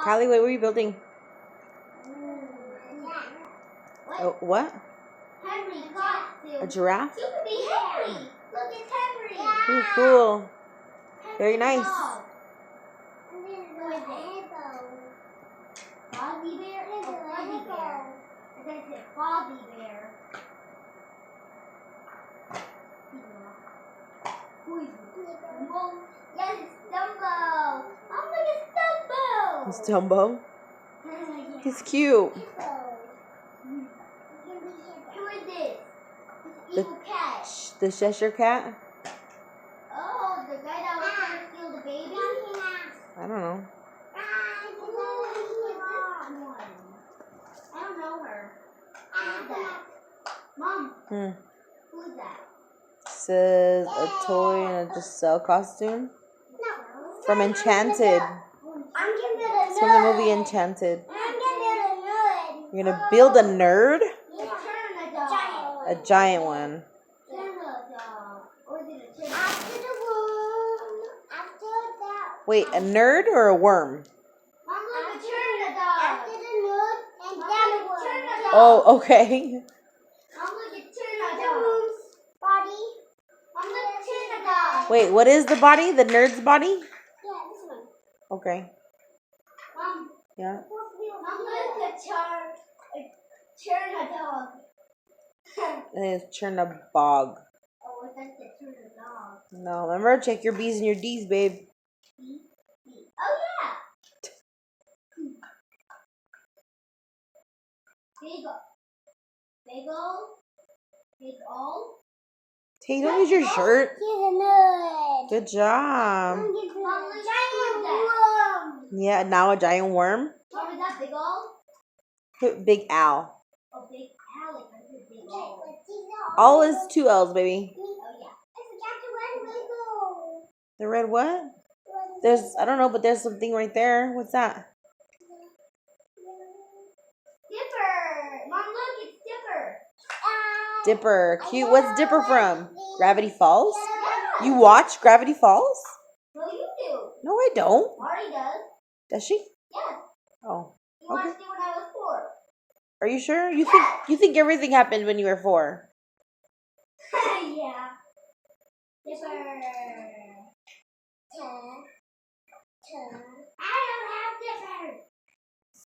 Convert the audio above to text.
Callie, what were you building? Oh, what? Henry costume. A giraffe? You could be Henry. Look, it's Henry. Ooh, cool. Henry Very nice. dog. Who is it? Fozzie Bear or Fuzzy Bear? I think it's Fozzie Bear. Who is it? Dumbo? Yes, it's Dumbo. Oh, look, it's Dumbo. It's Dumbo. He's cute. Who is this? This evil cat. The Cheshire Cat? Oh, the guy that was trying to steal the baby? I don't know. Who is this one? I don't know her. Who is that? Mom, who is that? Says a toy and a cell costume. From Enchanted. It's from the movie Enchanted. You're gonna build a nerd? A giant one. Wait, a nerd or a worm? Oh, okay. Wait, what is the body? The nerd's body? Yeah, this one. Okay. Mom. Yeah. Mom, look at turn a dog. And it's Chernabog. Oh, I thought to turn a dog. No, remember, check your B's and your D's, babe. B. Oh, yeah. Big O. Hey, don't use your shirt. He's a nerd. Good job. Mom, giant worm. Yeah, now a giant worm. Mom, is that Big O? Big Al. Oh, Big Alex. I said Big O. All is 2 L's, baby. Oh, yeah. I forgot the red Lego. The red what? There's, I don't know, but there's something right there. What's that? Dipper. Mom, look, it's Dipper. Dipper. Cute. What's Dipper from? Gravity Falls? You watch Gravity Falls? No, you do. No, I don't. Marty does. Does she? Yes. Oh. You watched it when I was 4. Are you sure? You think everything happened when you were 4? Yeah. Dipper.